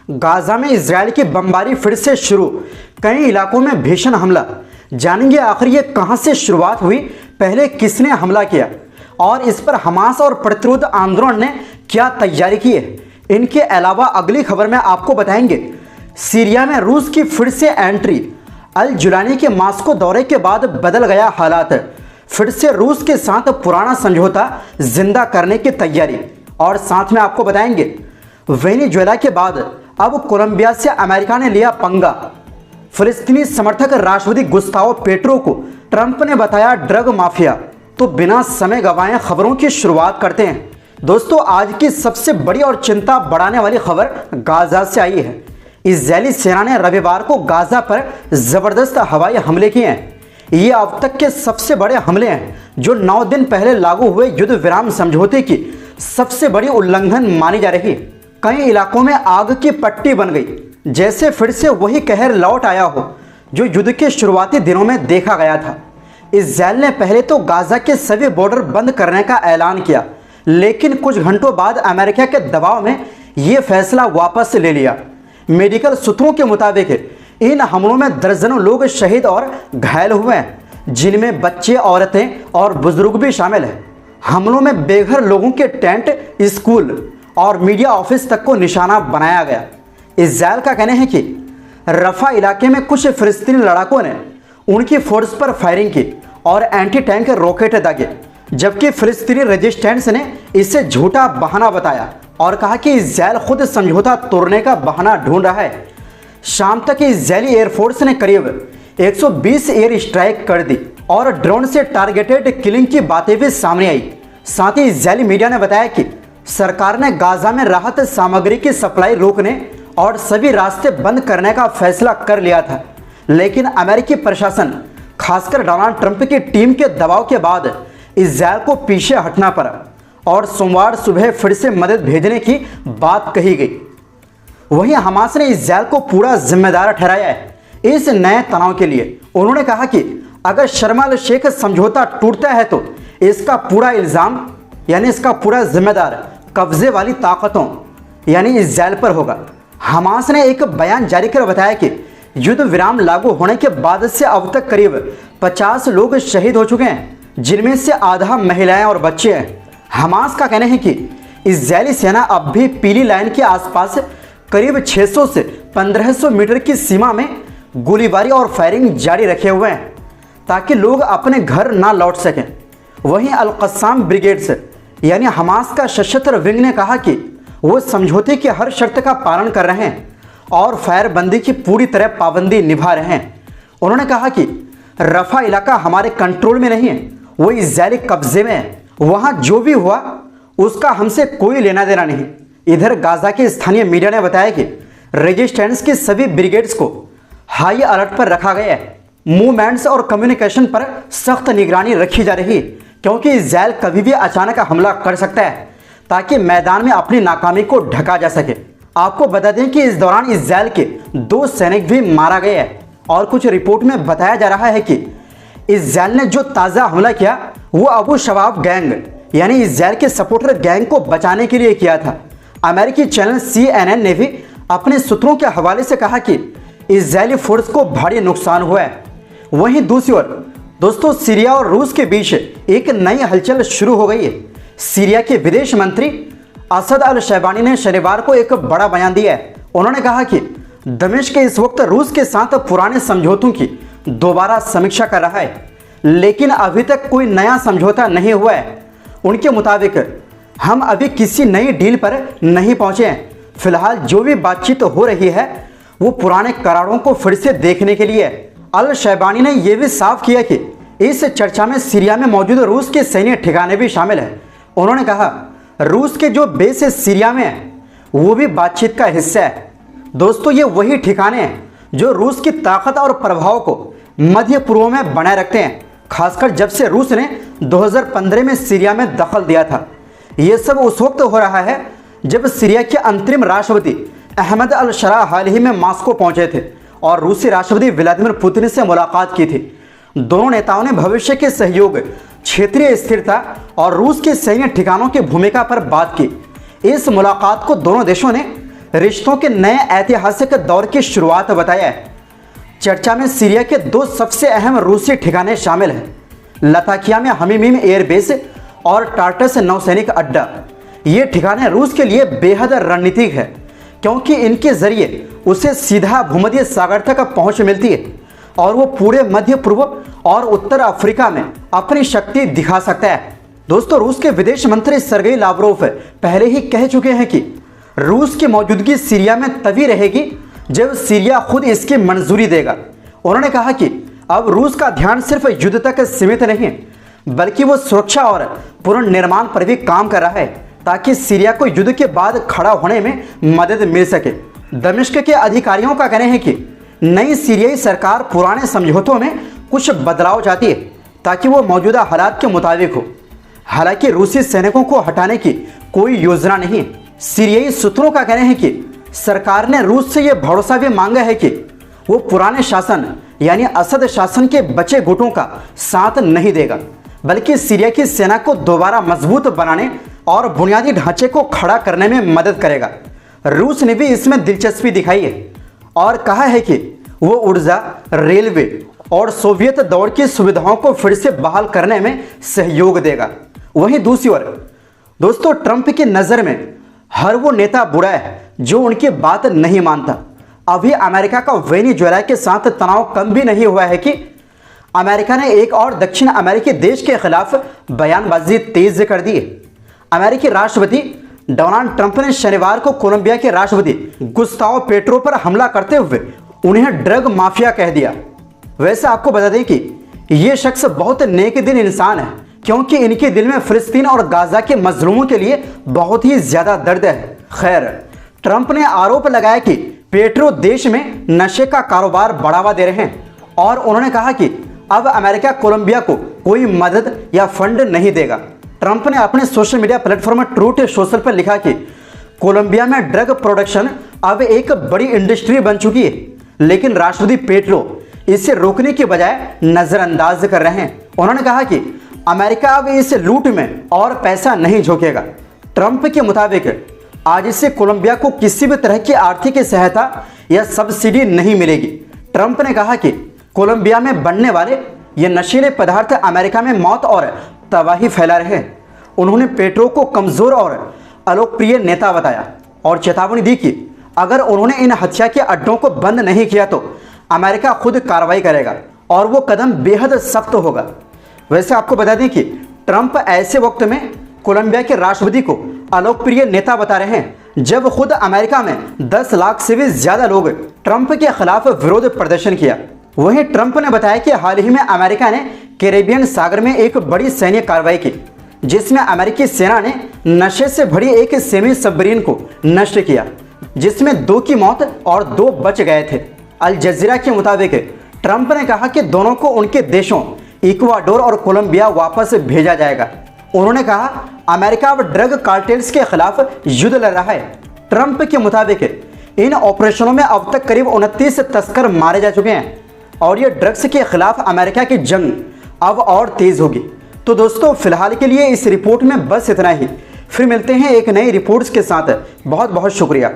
Gaza में Israel की बमबारी फिर से शुरू, कई इलाकों में भीषण हमला। जानेंगे आखिर ये कहां से शुरुआत हुई, पहले किसने हमला किया और इस पर हमास और प्रतिरोध आंदोलन ने क्या तैयारी की है। इनके अलावा अगली खबर में आपको बताएंगे सीरिया में रूस की फिर से एंट्री, अल जुलानी के मास्को दौरे के बाद बदल गया हालात, फिर से रूस के साथ पुराना समझौता जिंदा करने की तैयारी। और साथ में आपको बताएंगे वेनेजुएला के बाद अब कोलंबिया से अमेरिका ने लिया पंगा। फिलिस्तीनी समर्थक राष्ट्रपति गुस्तावो पेट्रो को ट्रंप ने बताया ड्रग माफिया। तो बिना समय गंवाए खबरों की शुरुआत करते हैं। दोस्तों, आज की सबसे बड़ी और चिंता बढ़ाने वाली खबर गाजा से आई है। इजरायली सेना ने रविवार को गाजा पर जबरदस्त हवाई हमले किए हैं। ये अब तक के सबसे बड़े हमले हैं जो 9 दिन पहले लागू हुए युद्ध विराम समझौते की सबसे बड़ी उल्लंघन मानी जा रही है। कई इलाकों में आग की पट्टी बन गई, जैसे फिर से वही कहर लौट आया हो जो युद्ध के शुरुआती दिनों में देखा गया था। इजरायल ने पहले तो गाजा के सभी बॉर्डर बंद करने का ऐलान किया, लेकिन कुछ घंटों बाद अमेरिका के दबाव में ये फैसला वापस ले लिया। मेडिकल सूत्रों के मुताबिक इन हमलों में दर्जनों लोग शहीद और घायल हुए हैं, जिनमें बच्चे, औरतें और बुजुर्ग भी शामिल हैं। हमलों में बेघर लोगों के टेंट, स्कूल और मीडिया ऑफिस तक को निशाना बनाया गया। इजरायल का कहना है कि रफा इलाके में कुछ फिलिस्तीनी लड़ाकों ने उनकी फोर्स पर फायरिंग की और एंटी टैंक रॉकेट दागे, जबकि फिलिस्तीनी रेजिस्टेंस ने इसे झूठा बहाना बताया और कहा कि इजरायल खुद समझौता तोड़ने का बहाना ढूंढ रहा है। शाम तक इजरायली एयरफोर्स ने करीब 120 एयर स्ट्राइक कर दी और ड्रोन से टारगेटेड किलिंग की बातें भी सामने आई। साथ ही इजरायली मीडिया ने बताया कि सरकार ने गाजा में राहत सामग्री की सप्लाई रोकने और सभी रास्ते बंद करने का फैसला कर लिया था, लेकिन अमेरिकी प्रशासन, खासकर डोनाल्ड ट्रंप की टीम के दबाव के बाद इजरायल को पीछे हटना पड़ा और सोमवार सुबह फिर से मदद भेजने की बात कही गई। वहीं हमास ने इजरायल को पूरा जिम्मेदार ठहराया है इस नए तनाव के लिए। उन्होंने कहा कि अगर शर्म अल शेख समझौता टूटता है तो इसका पूरा इल्ज़ाम यानी इसका पूरा जिम्मेदार कब्जे वाली ताकतों यानी इजरायल पर होगा। हमास ने एक बयान जारी कर बताया कि युद्ध विराम लागू होने के बाद से अब तक करीब 50 लोग शहीद हो चुके हैं, जिनमें से आधा महिलाएं और बच्चे हैं। हमास का कहना है कि इजरायली सेना अब भी पीली लाइन के आसपास करीब 600 से 1500 मीटर की सीमा में गोलीबारी और फायरिंग जारी रखे हुए हैं ताकि लोग अपने घर ना लौट सकें। वहीं अल कस्साम ब्रिगेड्स यानी हमास का सशस्त्र विंग ने कहा कि वो समझौते की हर शर्त का पालन कर रहे हैं और फायरबंदी की पूरी तरह पाबंदी निभा रहे हैं। उन्होंने कहा कि रफा इलाका हमारे कंट्रोल में नहीं है, वो इजरायली कब्जे में है। वहाँ जो भी हुआ उसका हमसे कोई लेना देना नहीं। इधर गाजा के स्थानीय मीडिया ने बताया कि रेजिस्टेंस की सभी ब्रिगेड्स को हाई अलर्ट पर रखा गया है। मूवमेंट्स और कम्युनिकेशन पर सख्त निगरानी रखी जा रही है, क्योंकि इजरायल कभी भी अचानक हमला कर सकता है ताकि मैदान में अपनी नाकामी को ढका जा सके। आपको बता दें कि इस दौरान इजरायल के 2 सैनिक भी मारा गए हैं और कुछ रिपोर्ट में बताया जा रहा है कि इजरायल ने जो ताज़ा हमला किया वो अबू शबाब गैंग यानी इजरायल के सपोर्टर गैंग को बचाने के लिए किया था। अमेरिकी चैनल CNN ने भी अपने सूत्रों के हवाले से कहा कि इजरायली फोर्स को भारी नुकसान हुआ है। वहीं दूसरी ओर दोस्तों, सीरिया और रूस के बीच एक नई हलचल शुरू हो गई है। सीरिया के विदेश मंत्री असद अल शैबानी ने शनिवार को एक बड़ा बयान दिया है। उन्होंने कहा कि दमिश्क इस वक्त रूस के साथ पुराने समझौतों की दोबारा समीक्षा कर रहा है, लेकिन अभी तक कोई नया समझौता नहीं हुआ है। उनके मुताबिक हम अभी किसी नई डील पर नहीं पहुंचे हैं। फिलहाल जो भी बातचीत हो रही है वो पुराने करारों को फिर से देखने के लिए है। अल शैबानी ने यह भी साफ किया कि इस चर्चा में सीरिया में मौजूद रूस के सैन्य ठिकाने भी शामिल हैं। उन्होंने कहा रूस के जो बेस सीरिया में है वो भी बातचीत का हिस्सा है। दोस्तों, ये वही ठिकाने हैं जो रूस की ताकत और प्रभाव को मध्य पूर्व में बनाए रखते हैं, खासकर जब से रूस ने 2015 में सीरिया में दखल दिया था। ये सब उस वक्त हो रहा है जब सीरिया के अंतरिम राष्ट्रपति अहमद अल शरा हाल ही में मास्को पहुंचे थे और रूसी राष्ट्रपति व्लादिमीर पुतिन से मुलाकात की थी। दोनों नेताओं ने भविष्य के सहयोग, क्षेत्रीय स्थिरता और रूस के सैन्य ठिकानों की भूमिका पर बात की। इस मुलाकात को दोनों देशों ने रिश्तों के नए ऐतिहासिक दौर की शुरुआत बताया है। चर्चा में सीरिया के 2 सबसे अहम रूसी ठिकाने शामिल हैं, लताकिया में हमीमीम एयरबेस और टार्टस नौसैनिक अड्डा। ये ठिकाने रूस के लिए बेहद रणनीतिक है क्योंकि इनके जरिए उसे सीधा भूमध्य सागर तक पहुंच मिलती है और वो पूरे मध्य पूर्व और उत्तर अफ्रीका में अपनी शक्ति दिखा सकता है। दोस्तों, रूस के विदेश मंत्री सर्गेई लावरोव पहले ही कह चुके हैं कि रूस की मौजूदगी सीरिया में तभी रहेगी जब सीरिया खुद इसकी मंजूरी देगा। उन्होंने कहा कि अब रूस का ध्यान सिर्फ युद्ध तक सीमित नहीं है, बल्कि वो सुरक्षा और पुनर्निर्माण पर भी काम कर रहा है ताकि सीरिया को युद्ध के बाद खड़ा होने में मदद मिल सके। दमिश्क के अधिकारियों का कहना है कि नई सीरियाई सरकार पुराने समझौतों में कुछ बदलाव चाहती है ताकि वो मौजूदा हालात के मुताबिक हो। हालांकि रूसी सैनिकों को हटाने की कोई योजना नहीं है। सीरियाई सूत्रों का कहना है कि सरकार ने रूस से यह भरोसा भी मांगा है कि वो पुराने शासन यानी असद शासन के बचे गुटों का साथ नहीं देगा, बल्कि सीरिया की सेना को दोबारा मजबूत बनाने और बुनियादी ढांचे को खड़ा करने में मदद करेगा। रूस ने भी इसमें दिलचस्पी दिखाई है और कहा है कि वो ऊर्जा, रेलवे और सोवियत दौर की सुविधाओं को फिर से बहाल करने में सहयोग देगा। वहीं दूसरी ओर दोस्तों, ट्रंप की नज़र में हर वो नेता बुरा है जो उनकी बात नहीं मानता। अभी अमेरिका का वेनेजुएला के साथ तनाव कम भी नहीं हुआ है कि अमेरिका ने एक और दक्षिण अमेरिकी देश के खिलाफ बयानबाजी तेज कर दी है। अमेरिकी राष्ट्रपति डोनाल्ड ट्रंप ने शनिवार को कोलंबिया के राष्ट्रपति गुस्तावो पेट्रो पर हमला करते हुए उन्हें ड्रग माफिया कह दिया। वैसे आपको बता दें कि ये शख्स बहुत नेक दिल इंसान है क्योंकि इनके दिल में फिलिस्तीन और गाजा के मजलूमों के लिए बहुत ही ज्यादा दर्द है। खैर, ट्रंप ने आरोप लगाया कि पेट्रो देश में नशे का कारोबार बढ़ावा दे रहे हैं और उन्होंने कहा कि अब अमेरिका कोलंबिया को कोई मदद या फंड नहीं देगा। ट्रंप ने अपने social media platform truth social पर लिखा कि कोलंबिया में ड्रग प्रोडक्शन अब एक बड़ी इंडस्ट्री बन चुकी है, लेकिन राष्ट्रपति पेट्रो इसे रोकने के बजाय नजरअंदाज कर रहे हैं। उन्होंने कहा कि अमेरिका अब इस लूट में और पैसा नहीं झोंकेगा। ट्रंप के मुताबिक आज से कोलंबिया को किसी भी तरह की आर्थिक सहायता या सब्सिडी नहीं मिलेगी। ट्रंप ने कहा कि कोलंबिया में बनने वाले ये नशीले पदार्थ अमेरिका में मौत और तबाही फैला रहे हैं। उन्होंने पेट्रो को कमजोर और अलोकप्रिय नेता बताया और चेतावनी दी कि अगर उन्होंने इन हत्या के अड्डों को बंद नहीं किया तो अमेरिका खुद कार्रवाई करेगा और वो कदम बेहद सख्त होगा। वैसे आपको बता दें कि ट्रंप ऐसे वक्त में कोलंबिया के राष्ट्रपति को अलोकप्रिय नेता बता रहे हैं जब खुद अमेरिका में 10 लाख से भी ज्यादा लोग ट्रंप के खिलाफ विरोध प्रदर्शन किया। वहीं ट्रंप ने बताया कि हाल ही में अमेरिका ने कैरेबियन सागर में एक बड़ी सैन्य कार्रवाई की जिसमें अमेरिकी सेना ने नशे से भरी एक सेमी सबमरीन को नष्ट किया, जिसमें 2 की मौत और 2 बच गए थे। अल जजीरा के मुताबिक ट्रंप ने कहा कि दोनों को उनके देशों इक्वाडोर और कोलंबिया वापस भेजा जाएगा। उन्होंने कहा अमेरिका अब ड्रग कार्टेल्स के खिलाफ युद्ध लड़ रहा है। ट्रंप के मुताबिक इन ऑपरेशनों में अब तक करीब 29 तस्कर मारे जा चुके हैं और ये ड्रग्स के खिलाफ अमेरिका की जंग अब और तेज होगी। तो दोस्तों, फिलहाल के लिए इस रिपोर्ट में बस इतना ही। फिर मिलते हैं एक नई रिपोर्ट्स के साथ। बहुत बहुत शुक्रिया।